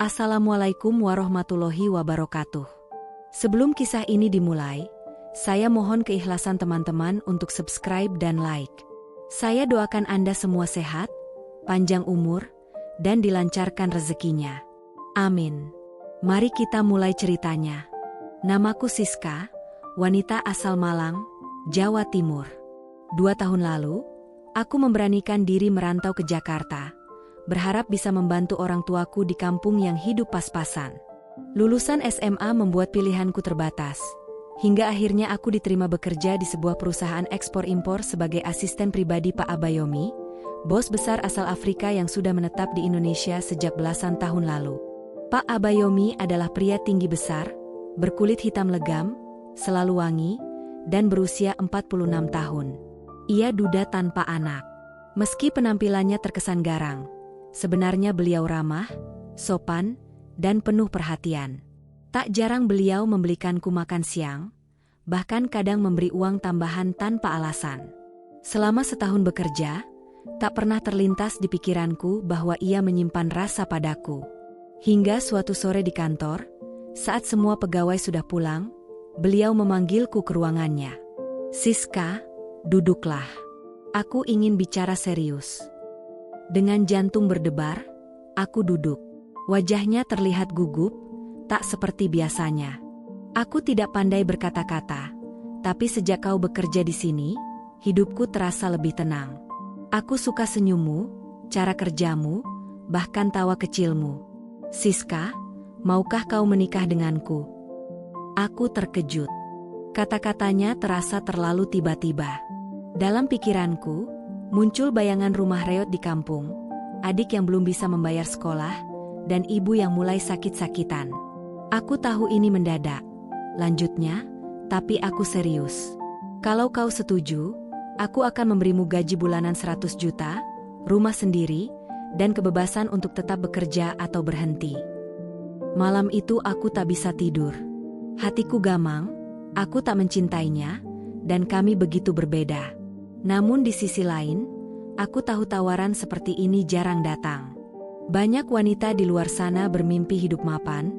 Assalamualaikum warahmatullahi wabarakatuh. Sebelum kisah ini dimulai, saya mohon keikhlasan teman-teman untuk subscribe dan like. Saya doakan Anda semua sehat, panjang umur, dan dilancarkan rezekinya. Amin. Mari kita mulai ceritanya. Namaku Siska, wanita asal Malang, Jawa Timur. 2 tahun lalu, aku memberanikan diri merantau ke Jakarta, berharap bisa membantu orang tuaku di kampung yang hidup pas-pasan. Lulusan SMA membuat pilihanku terbatas, hingga akhirnya aku diterima bekerja di sebuah perusahaan ekspor-impor sebagai asisten pribadi Pak Abayomi, bos besar asal Afrika yang sudah menetap di Indonesia sejak belasan tahun lalu. Pak Abayomi adalah pria tinggi besar, berkulit hitam legam, selalu wangi, dan berusia 46 tahun. Ia duda tanpa anak. Meski penampilannya terkesan garang, sebenarnya beliau ramah, sopan, dan penuh perhatian. Tak jarang beliau membelikanku makan siang, bahkan kadang memberi uang tambahan tanpa alasan. Selama setahun bekerja, tak pernah terlintas di pikiranku bahwa ia menyimpan rasa padaku. Hingga suatu sore di kantor, saat semua pegawai sudah pulang, beliau memanggilku ke ruangannya. "Siska, duduklah. Aku ingin bicara serius." Dengan jantung berdebar, aku duduk. Wajahnya terlihat gugup, tak seperti biasanya. "Aku tidak pandai berkata-kata, tapi sejak kau bekerja di sini, hidupku terasa lebih tenang. Aku suka senyummu, cara kerjamu, bahkan tawa kecilmu. Siska, maukah kau menikah denganku?" Aku terkejut. Kata-katanya terasa terlalu tiba-tiba. Dalam pikiranku, muncul bayangan rumah reot di kampung, adik yang belum bisa membayar sekolah, dan ibu yang mulai sakit-sakitan. "Aku tahu ini mendadak," lanjutnya, "tapi aku serius. Kalau kau setuju, aku akan memberimu gaji bulanan 100 juta, rumah sendiri, dan kebebasan untuk tetap bekerja atau berhenti." Malam itu aku tak bisa tidur. Hatiku gamang, aku tak mencintainya, dan kami begitu berbeda. Namun di sisi lain, aku tahu tawaran seperti ini jarang datang. Banyak wanita di luar sana bermimpi hidup mapan,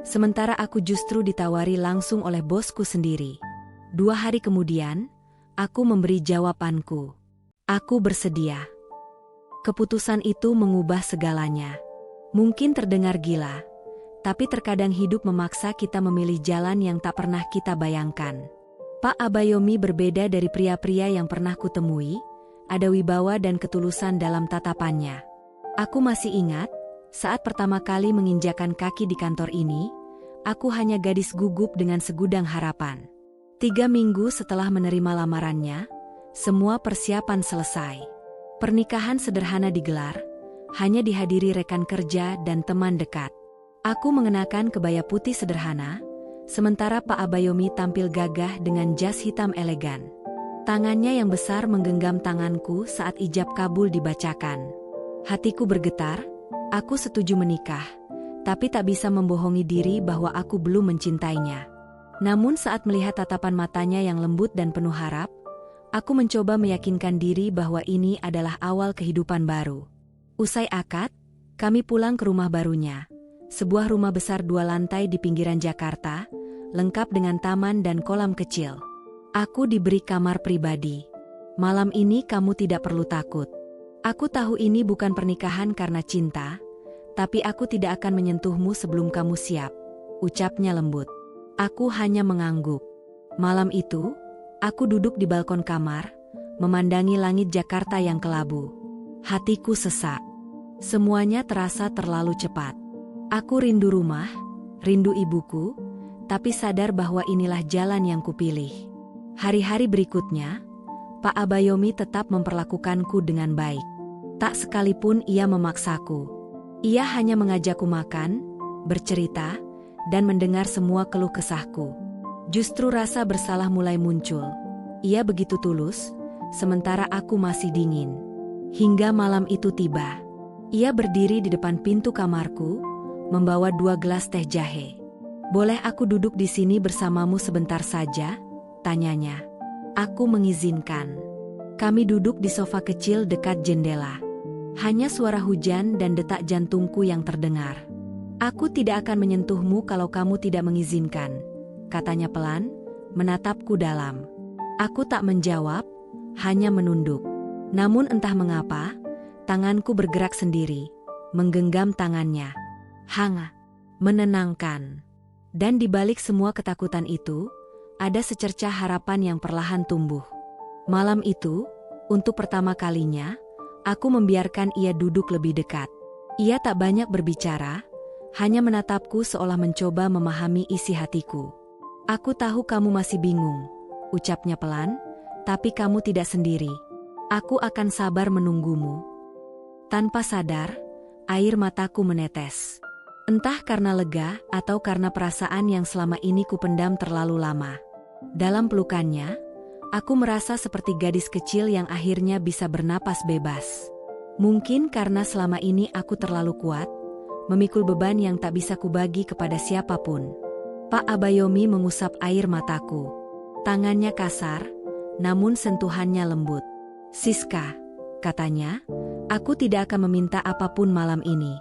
sementara aku justru ditawari langsung oleh bosku sendiri. 2 hari kemudian, aku memberi jawabanku. Aku bersedia. Keputusan itu mengubah segalanya. Mungkin terdengar gila, tapi terkadang hidup memaksa kita memilih jalan yang tak pernah kita bayangkan. Pak Abayomi berbeda dari pria-pria yang pernah kutemui, ada wibawa dan ketulusan dalam tatapannya. Aku masih ingat, saat pertama kali menginjakan kaki di kantor ini, aku hanya gadis gugup dengan segudang harapan. 3 minggu setelah menerima lamarannya, semua persiapan selesai. Pernikahan sederhana digelar, hanya dihadiri rekan kerja dan teman dekat. Aku mengenakan kebaya putih sederhana, sementara Pak Abayomi tampil gagah dengan jas hitam elegan. Tangannya yang besar menggenggam tanganku saat ijab kabul dibacakan. Hatiku bergetar, aku setuju menikah, tapi tak bisa membohongi diri bahwa aku belum mencintainya. Namun saat melihat tatapan matanya yang lembut dan penuh harap, aku mencoba meyakinkan diri bahwa ini adalah awal kehidupan baru. Usai akad, kami pulang ke rumah barunya, sebuah rumah besar 2 lantai di pinggiran Jakarta, lengkap dengan taman dan kolam kecil. Aku diberi kamar pribadi. "Malam ini kamu tidak perlu takut. Aku tahu ini bukan pernikahan karena cinta, tapi aku tidak akan menyentuhmu sebelum kamu siap," ucapnya lembut. Aku hanya mengangguk. Malam itu, aku duduk di balkon kamar, memandangi langit Jakarta yang kelabu. Hatiku sesak. Semuanya terasa terlalu cepat. Aku rindu rumah, rindu ibuku, tapi sadar bahwa inilah jalan yang kupilih. Hari-hari berikutnya, Pak Abayomi tetap memperlakukanku dengan baik. Tak sekalipun ia memaksaku. Ia hanya mengajakku makan, bercerita, dan mendengar semua keluh kesahku. Justru rasa bersalah mulai muncul. Ia begitu tulus, sementara aku masih dingin. Hingga malam itu tiba. Ia berdiri di depan pintu kamarku, membawa 2 gelas teh jahe. "Boleh aku duduk di sini bersamamu sebentar saja?" tanyanya. Aku mengizinkan. Kami duduk di sofa kecil dekat jendela. Hanya suara hujan dan detak jantungku yang terdengar. Aku tidak akan menyentuhmu kalau kamu tidak mengizinkan, katanya pelan, menatapku dalam. Aku tak menjawab, hanya menunduk. Namun entah mengapa, tanganku bergerak sendiri, menggenggam tangannya. Hangat, menenangkan. Dan di balik semua ketakutan itu, ada secercah harapan yang perlahan tumbuh. Malam itu, untuk pertama kalinya, aku membiarkan ia duduk lebih dekat. Ia tak banyak berbicara, hanya menatapku seolah mencoba memahami isi hatiku. Aku tahu kamu masih bingung, ucapnya pelan, tapi kamu tidak sendiri. Aku akan sabar menunggumu. Tanpa sadar, air mataku menetes. Entah karena lega atau karena perasaan yang selama ini kupendam terlalu lama. Dalam pelukannya, aku merasa seperti gadis kecil yang akhirnya bisa bernapas bebas. Mungkin karena selama ini aku terlalu kuat, memikul beban yang tak bisa kubagi kepada siapapun. Pak Abayomi mengusap air mataku. Tangannya kasar, namun sentuhannya lembut. Siska, katanya, aku tidak akan meminta apapun malam ini.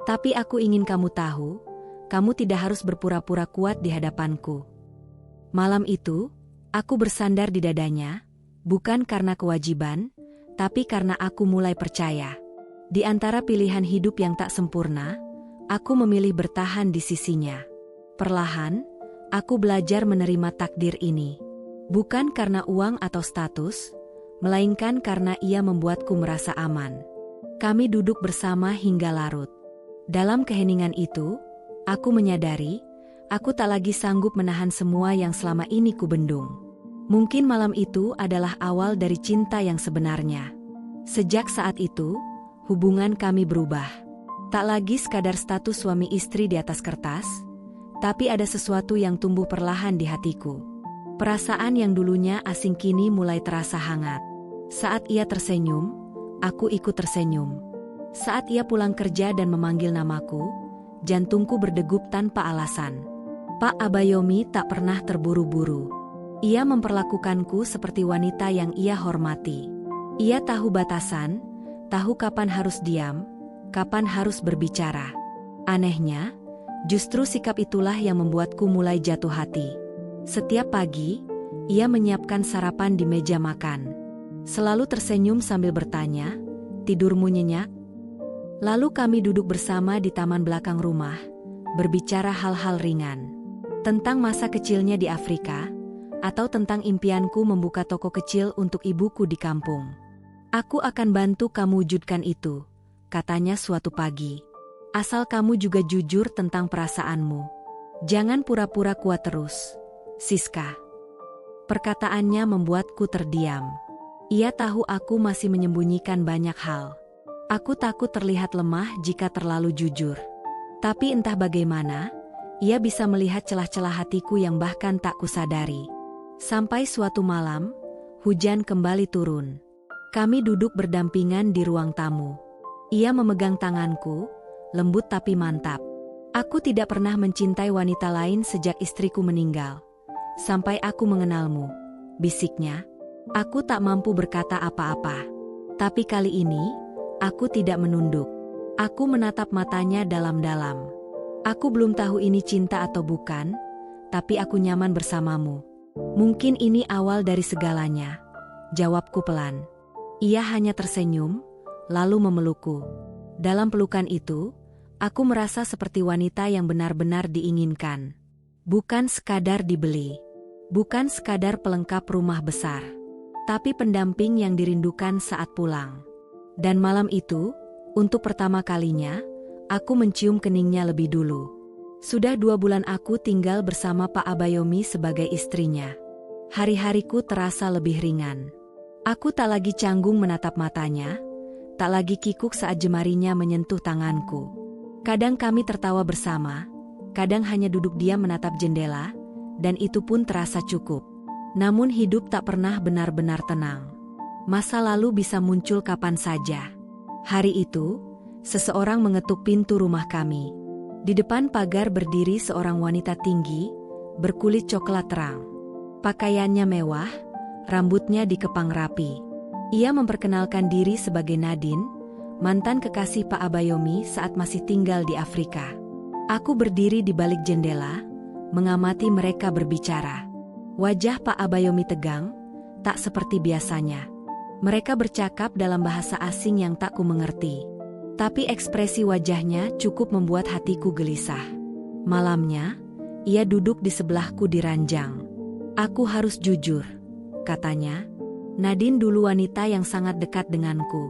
Tapi aku ingin kamu tahu, kamu tidak harus berpura-pura kuat di hadapanku. Malam itu, aku bersandar di dadanya, bukan karena kewajiban, tapi karena aku mulai percaya. Di antara pilihan hidup yang tak sempurna, aku memilih bertahan di sisinya. Perlahan, aku belajar menerima takdir ini. Bukan karena uang atau status, melainkan karena ia membuatku merasa aman. Kami duduk bersama hingga larut. Dalam keheningan itu, aku menyadari, aku tak lagi sanggup menahan semua yang selama ini kubendung. Mungkin malam itu adalah awal dari cinta yang sebenarnya. Sejak saat itu, hubungan kami berubah. Tak lagi sekadar status suami istri di atas kertas, tapi ada sesuatu yang tumbuh perlahan di hatiku. Perasaan yang dulunya asing kini mulai terasa hangat. Saat ia tersenyum, aku ikut tersenyum. Saat ia pulang kerja dan memanggil namaku, jantungku berdegup tanpa alasan. Pak Abayomi tak pernah terburu-buru. Ia memperlakukanku seperti wanita yang ia hormati. Ia tahu batasan, tahu kapan harus diam, kapan harus berbicara. Anehnya, justru sikap itulah yang membuatku mulai jatuh hati. Setiap pagi, ia menyiapkan sarapan di meja makan. Selalu tersenyum sambil bertanya, "Tidurmu nyenyak?" Lalu kami duduk bersama di taman belakang rumah, berbicara hal-hal ringan. Tentang masa kecilnya di Afrika, atau tentang impianku membuka toko kecil untuk ibuku di kampung. "Aku akan bantu kamu wujudkan itu," katanya suatu pagi. "Asal kamu juga jujur tentang perasaanmu. Jangan pura-pura kuat terus, Siska." Perkataannya membuatku terdiam. Ia tahu aku masih menyembunyikan banyak hal. Aku takut terlihat lemah jika terlalu jujur. Tapi entah bagaimana, ia bisa melihat celah-celah hatiku yang bahkan tak kusadari. Sampai suatu malam, hujan kembali turun. Kami duduk berdampingan di ruang tamu. Ia memegang tanganku, lembut tapi mantap. "Aku tidak pernah mencintai wanita lain sejak istriku meninggal. Sampai aku mengenalmu," bisiknya. Aku tak mampu berkata apa-apa. Tapi kali ini, aku tidak menunduk. Aku menatap matanya dalam-dalam. "Aku belum tahu ini cinta atau bukan, tapi aku nyaman bersamamu. Mungkin ini awal dari segalanya," jawabku pelan. Ia hanya tersenyum, lalu memelukku. Dalam pelukan itu, aku merasa seperti wanita yang benar-benar diinginkan. Bukan sekadar dibeli. Bukan sekadar pelengkap rumah besar. Tapi pendamping yang dirindukan saat pulang. Dan malam itu, untuk pertama kalinya, aku mencium keningnya lebih dulu. Sudah 2 bulan aku tinggal bersama Pak Abayomi sebagai istrinya. Hari-hariku terasa lebih ringan. Aku tak lagi canggung menatap matanya, tak lagi kikuk saat jemarinya menyentuh tanganku. Kadang kami tertawa bersama, kadang hanya duduk diam menatap jendela, dan itu pun terasa cukup. Namun hidup tak pernah benar-benar tenang. Masa lalu bisa muncul kapan saja. Hari itu, seseorang mengetuk pintu rumah kami. Di depan pagar berdiri seorang wanita tinggi, berkulit coklat terang. Pakaiannya mewah, rambutnya dikepang rapi. Ia memperkenalkan diri sebagai Nadine, mantan kekasih Pak Abayomi saat masih tinggal di Afrika. Aku berdiri di balik jendela, mengamati mereka berbicara. Wajah Pak Abayomi tegang, tak seperti biasanya. Mereka bercakap dalam bahasa asing yang tak ku mengerti. Tapi ekspresi wajahnya cukup membuat hatiku gelisah. Malamnya, ia duduk di sebelahku di ranjang. Aku harus jujur, katanya. Nadine dulu wanita yang sangat dekat denganku.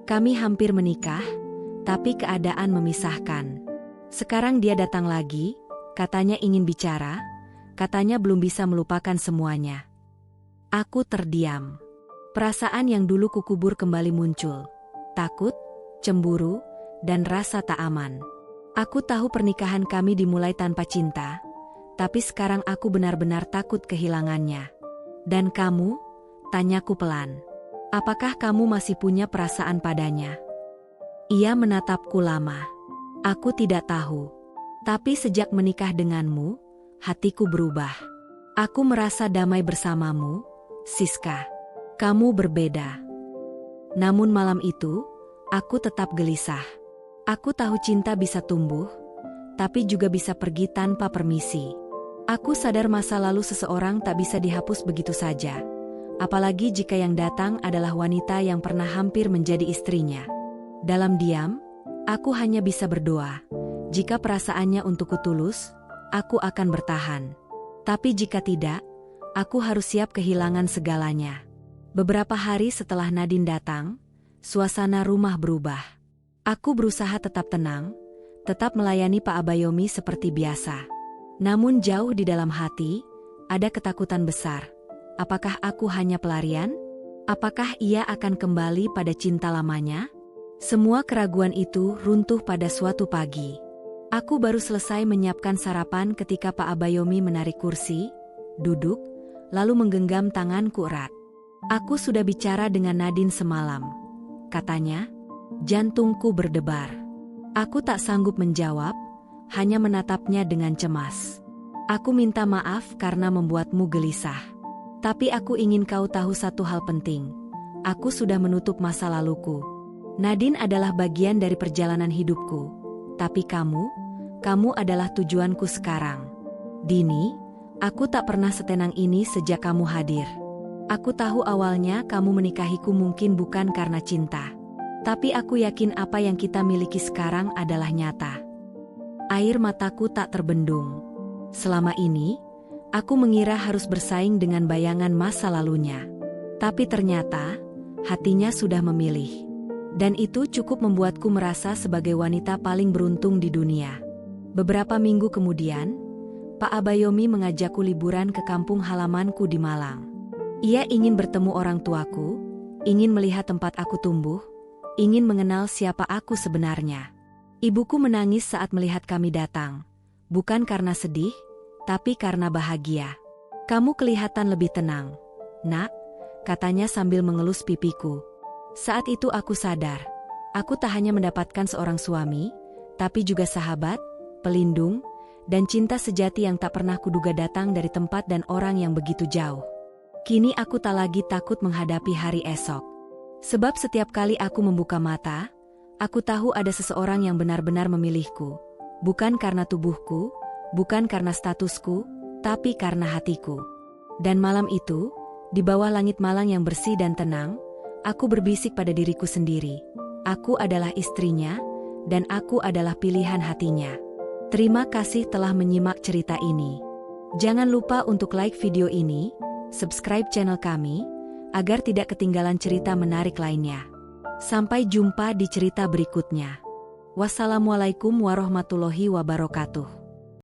Kami hampir menikah, tapi keadaan memisahkan. Sekarang dia datang lagi, katanya ingin bicara, katanya belum bisa melupakan semuanya. Aku terdiam. Perasaan yang dulu kukubur kembali muncul. Takut, cemburu, dan rasa tak aman. Aku tahu pernikahan kami dimulai tanpa cinta, tapi sekarang aku benar-benar takut kehilangannya. Dan kamu? Tanyaku pelan. Apakah kamu masih punya perasaan padanya? Ia menatapku lama. Aku tidak tahu. Tapi sejak menikah denganmu, hatiku berubah. Aku merasa damai bersamamu, Siska. Kamu berbeda. Namun malam itu, aku tetap gelisah. Aku tahu cinta bisa tumbuh, tapi juga bisa pergi tanpa permisi. Aku sadar masa lalu seseorang tak bisa dihapus begitu saja. Apalagi jika yang datang adalah wanita yang pernah hampir menjadi istrinya. Dalam diam, aku hanya bisa berdoa. Jika perasaannya untukku tulus, aku akan bertahan. Tapi jika tidak, aku harus siap kehilangan segalanya. Beberapa hari setelah Nadine datang, suasana rumah berubah. Aku berusaha tetap tenang, tetap melayani Pak Abayomi seperti biasa. Namun jauh di dalam hati, ada ketakutan besar. Apakah aku hanya pelarian? Apakah ia akan kembali pada cinta lamanya? Semua keraguan itu runtuh pada suatu pagi. Aku baru selesai menyiapkan sarapan ketika Pak Abayomi menarik kursi, duduk, lalu menggenggam tanganku erat. Aku sudah bicara dengan Nadine semalam. Katanya, jantungku berdebar. Aku tak sanggup menjawab, hanya menatapnya dengan cemas. Aku minta maaf karena membuatmu gelisah. Tapi aku ingin kau tahu satu hal penting. Aku sudah menutup masa laluku. Nadine adalah bagian dari perjalanan hidupku. Tapi kamu adalah tujuanku sekarang. Dini, aku tak pernah setenang ini sejak kamu hadir. Aku tahu awalnya kamu menikahiku mungkin bukan karena cinta. Tapi aku yakin apa yang kita miliki sekarang adalah nyata. Air mataku tak terbendung. Selama ini, aku mengira harus bersaing dengan bayangan masa lalunya. Tapi ternyata, hatinya sudah memilih. Dan itu cukup membuatku merasa sebagai wanita paling beruntung di dunia. Beberapa minggu kemudian, Pak Abayomi mengajakku liburan ke kampung halamanku di Malang. Ia ingin bertemu orang tuaku, ingin melihat tempat aku tumbuh, ingin mengenal siapa aku sebenarnya. Ibuku menangis saat melihat kami datang. Bukan karena sedih, tapi karena bahagia. Kamu kelihatan lebih tenang, Nak, katanya sambil mengelus pipiku. Saat itu aku sadar, aku tak hanya mendapatkan seorang suami, tapi juga sahabat, pelindung, dan cinta sejati yang tak pernah kuduga datang dari tempat dan orang yang begitu jauh. Kini aku tak lagi takut menghadapi hari esok. Sebab setiap kali aku membuka mata, aku tahu ada seseorang yang benar-benar memilihku. Bukan karena tubuhku, bukan karena statusku, tapi karena hatiku. Dan malam itu, di bawah langit Malang yang bersih dan tenang, aku berbisik pada diriku sendiri. Aku adalah istrinya, dan aku adalah pilihan hatinya. Terima kasih telah menyimak cerita ini. Jangan lupa untuk like video ini, subscribe channel kami, agar tidak ketinggalan cerita menarik lainnya. Sampai jumpa di cerita berikutnya. Wassalamualaikum warahmatullahi wabarakatuh.